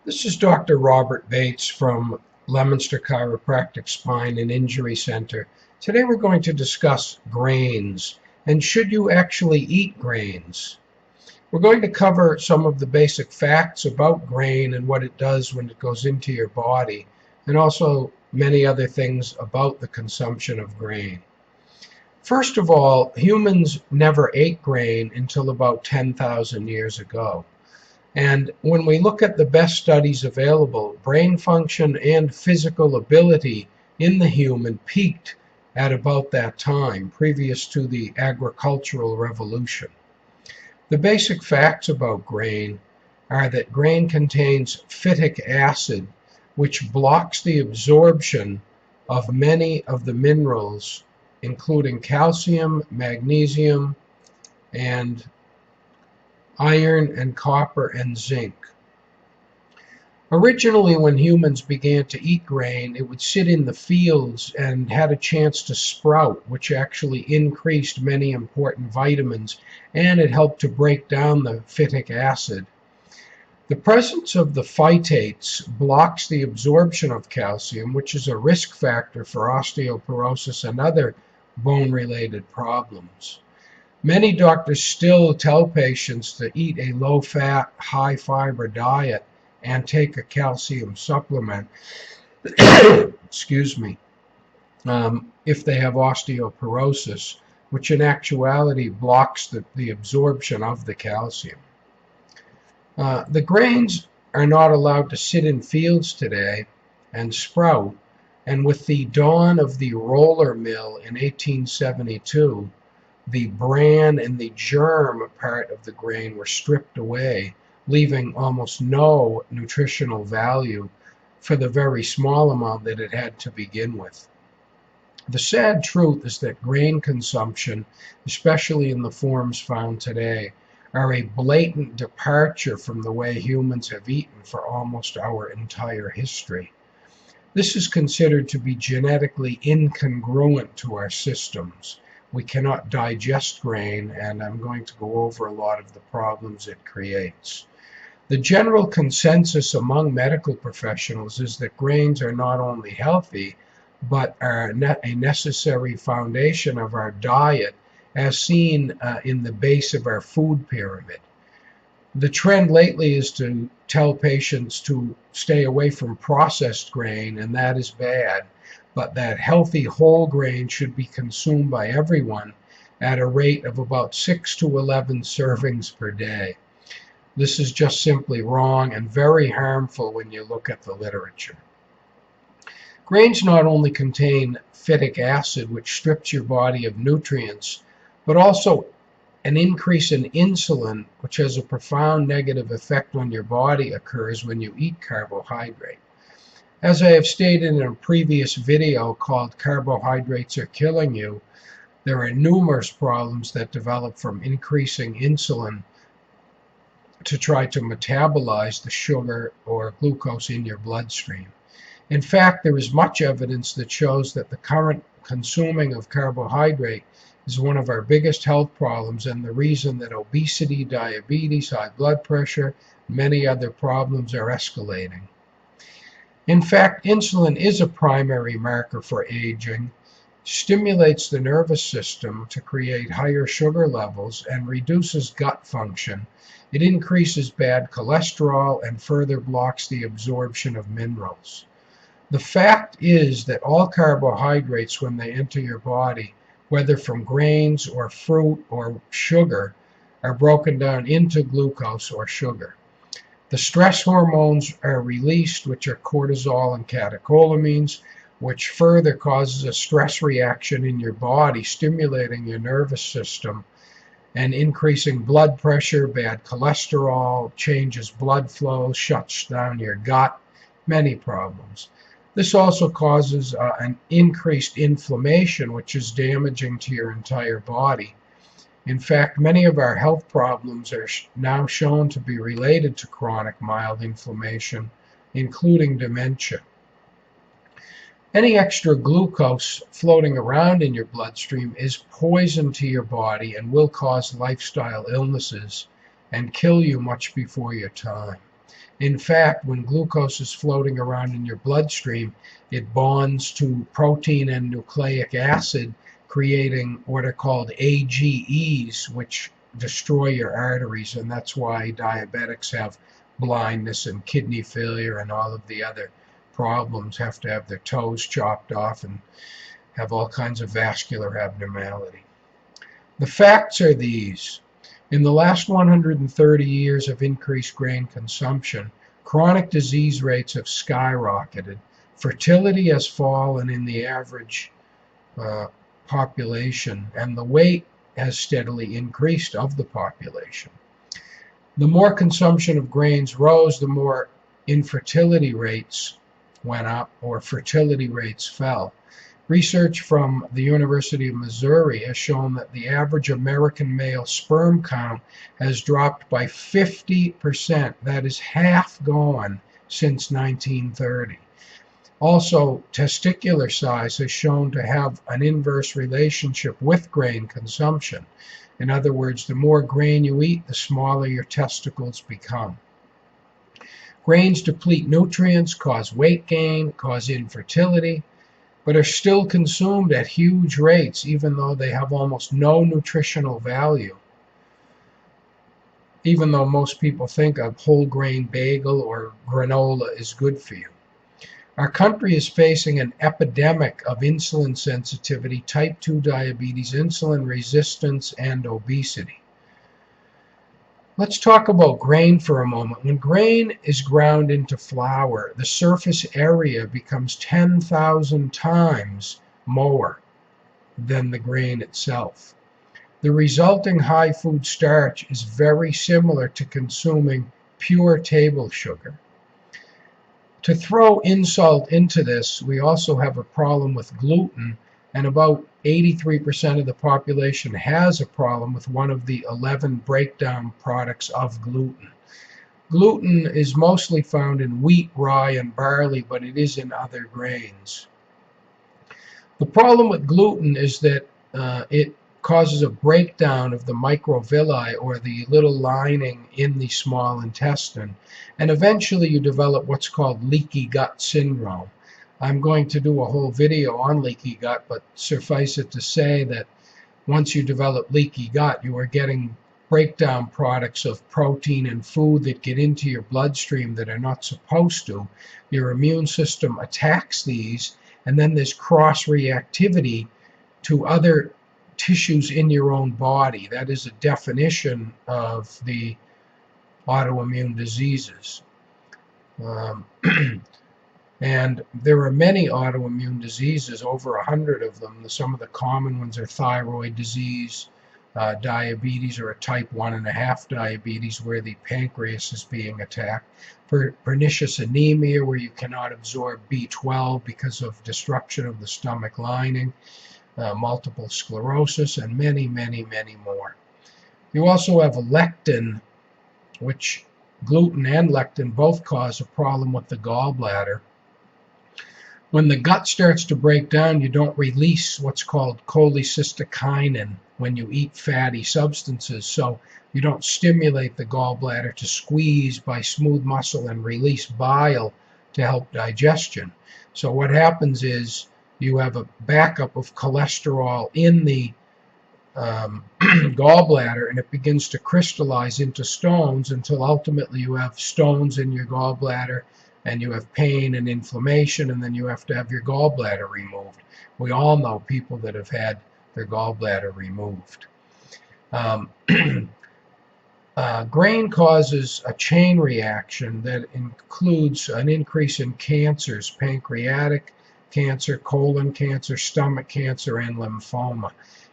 This is Dr. Robert Bates from Leominster Chiropractic Spine and Injury Center. Today we're going to discuss grains and should you actually eat grains. We're going to cover some of the basic facts about grain and what it does when it goes into your body, and also many other things about the consumption of grain. First of all, humans never ate grain until about 10,000 years ago. And when we look at the best studies available, brain function and physical ability in the human peaked at about that time, previous to the agricultural revolution. The basic facts about grain are that grain contains phytic acid, which blocks the absorption of many of the minerals, including calcium, magnesium, and iron and copper and zinc. Originally, when humans began to eat grain, it would sit in the fields and had a chance to sprout, which actually increased many important vitamins, and it helped to break down the phytic acid. The presence of the phytates blocks the absorption of calcium, which is a risk factor for osteoporosis and other bone-related problems. Many doctors still tell patients to eat a low-fat, high-fiber diet and take a calcium supplement, excuse me, if they have osteoporosis, which in actuality blocks the absorption of the calcium. The grains are not allowed to sit in fields today and sprout, and with the dawn of the roller mill in 1872, the bran and the germ part of the grain were stripped away, leaving almost no nutritional value for the very small amount that it had to begin with. The sad truth is that grain consumption, especially in the forms found today, are a blatant departure from the way humans have eaten for almost our entire history. This is considered to be genetically incongruent to our systems. We cannot digest grain, and I'm going to go over a lot of the problems it creates. The general consensus among medical professionals is that grains are not only healthy, but are a necessary foundation of our diet, as seen in the base of our food pyramid. The trend lately is to tell patients to stay away from processed grain, and that is bad, but that healthy whole grain should be consumed by everyone at a rate of about 6 to 11 servings per day. This is just simply wrong and very harmful when you look at the literature. Grains not only contain phytic acid, which strips your body of nutrients, but also an increase in insulin, which has a profound negative effect on your body, occurs when you eat carbohydrate. As I have stated in a previous video called Carbohydrates Are Killing You, there are numerous problems that develop from increasing insulin to try to metabolize the sugar or glucose in your bloodstream. In fact, there is much evidence that shows that the current consuming of carbohydrate is one of our biggest health problems and the reason that obesity, diabetes, high blood pressure, many other problems are escalating. In fact, insulin is a primary marker for aging, stimulates the nervous system to create higher sugar levels, and reduces gut function. It increases bad cholesterol and further blocks the absorption of minerals. The fact is that all carbohydrates, when they enter your body, whether from grains or fruit or sugar, are broken down into glucose or sugar. The stress hormones are released, which are cortisol and catecholamines, which further causes a stress reaction in your body, stimulating your nervous system and increasing blood pressure, bad cholesterol, changes blood flow, shuts down your gut, many problems. This also causes an increased inflammation, which is damaging to your entire body. In fact, many of our health problems are now shown to be related to chronic mild inflammation, including dementia. Any extra glucose floating around in your bloodstream is poison to your body and will cause lifestyle illnesses and kill you much before your time. In fact, when glucose is floating around in your bloodstream, it bonds to protein and nucleic acid, creating what are called AGEs, which destroy your arteries, and that's why diabetics have blindness and kidney failure and all of the other problems, have to have their toes chopped off and have all kinds of vascular abnormality. The facts are these. In the last 130 years of increased grain consumption, chronic disease rates have skyrocketed, fertility has fallen in the average population, and the weight has steadily increased of the population. The more consumption of grains rose, the more infertility rates went up or fertility rates fell. Research from the University of Missouri has shown that the average American male sperm count has dropped by 50%. That is half gone since 1930. Also, testicular size has shown to have an inverse relationship with grain consumption. In other words, the more grain you eat, the smaller your testicles become. Grains deplete nutrients, cause weight gain, cause infertility, but are still consumed at huge rates, even though they have almost no nutritional value. Even though most people think a whole grain bagel or granola is good for you. Our country is facing an epidemic of insulin sensitivity, type 2 diabetes, insulin resistance, and obesity. Let's talk about grain for a moment. When grain is ground into flour, the surface area becomes 10,000 times more than the grain itself. The resulting high food starch is very similar to consuming pure table sugar. To throw insult into this, we also have a problem with gluten, and about 83% of the population has a problem with one of the 11 breakdown products of gluten. Gluten is mostly found in wheat, rye, and barley, but it is in other grains. The problem with gluten is that it causes a breakdown of the microvilli, or the little lining in the small intestine, and eventually you develop what's called leaky gut syndrome. I'm going to do a whole video on leaky gut, but suffice it to say that once you develop leaky gut, you are getting breakdown products of protein and food that get into your bloodstream that are not supposed to. Your immune system attacks these, and then there's cross-reactivity to other tissues in your own body. That is a definition of the autoimmune diseases. And there are many autoimmune diseases, over 100 of them. Some of the common ones are thyroid disease, diabetes, or a type 1.5 diabetes where the pancreas is being attacked, pernicious anemia where you cannot absorb B12 because of destruction of the stomach lining, multiple sclerosis, and many, many, many more. You also have lectin, which gluten and lectin both cause a problem with the gallbladder. When the gut starts to break down, you don't release what's called cholecystokinin when you eat fatty substances, so you don't stimulate the gallbladder to squeeze by smooth muscle and release bile to help digestion. So what happens is you have a backup of cholesterol in the gallbladder, and it begins to crystallize into stones until ultimately you have stones in your gallbladder, and you have pain and inflammation, and then you have to have your gallbladder removed. We all know people that have had their gallbladder removed. Grain causes a chain reaction that includes an increase in cancers: pancreatic cancer, colon cancer, stomach cancer, and lymphoma.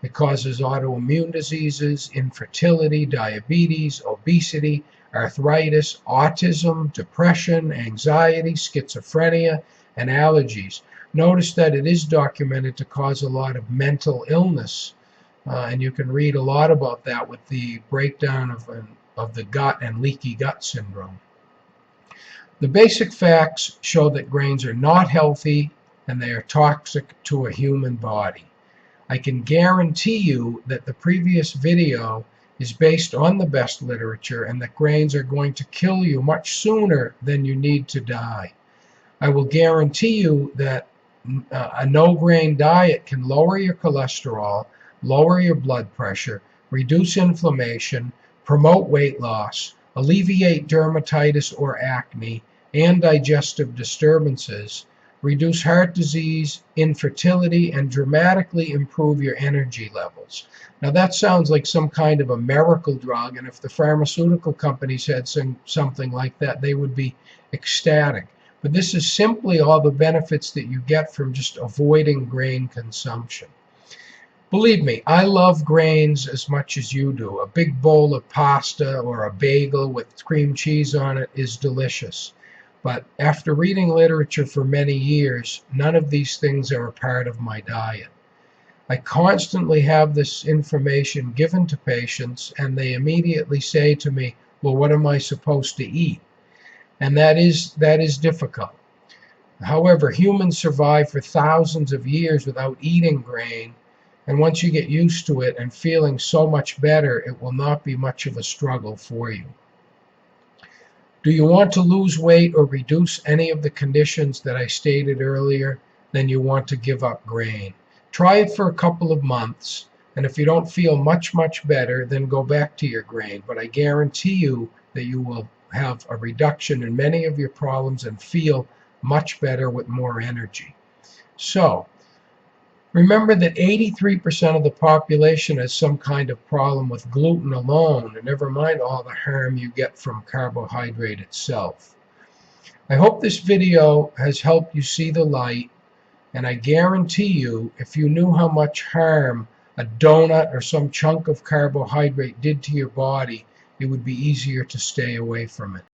It causes autoimmune diseases, infertility, diabetes, obesity, arthritis, autism, depression, anxiety, schizophrenia, and allergies. Notice that it is documented to cause a lot of mental illness, and you can read a lot about that with the breakdown of the gut and leaky gut syndrome. The basic facts show that grains are not healthy and they are toxic to a human body. I can guarantee you that the previous video is based on the best literature, and that grains are going to kill you much sooner than you need to die. I will guarantee you that a no-grain diet can lower your cholesterol, lower your blood pressure, reduce inflammation, promote weight loss, alleviate dermatitis or acne, and digestive disturbances, reduce heart disease, infertility, and dramatically improve your energy levels. Now that sounds like some kind of a miracle drug, and if the pharmaceutical companies had something like that, they would be ecstatic. But this is simply all the benefits that you get from just avoiding grain consumption. Believe me, I love grains as much as you do. A big bowl of pasta or a bagel with cream cheese on it is delicious. But after reading literature for many years, none of these things are a part of my diet. I constantly have this information given to patients, and they immediately say to me, well, what am I supposed to eat? And that is difficult. However, humans survive for thousands of years without eating grain, and once you get used to it and feeling so much better, it will not be much of a struggle for you. Do you want to lose weight or reduce any of the conditions that I stated earlier? Then you want to give up grain. Try it for a couple of months, and if you don't feel much better, then go back to your grain. But I guarantee you that you will have a reduction in many of your problems and feel much better with more energy. So, remember that 83% of the population has some kind of problem with gluten alone, and never mind all the harm you get from carbohydrate itself. I hope this video has helped you see the light, and I guarantee you, if you knew how much harm a donut or some chunk of carbohydrate did to your body, it would be easier to stay away from it.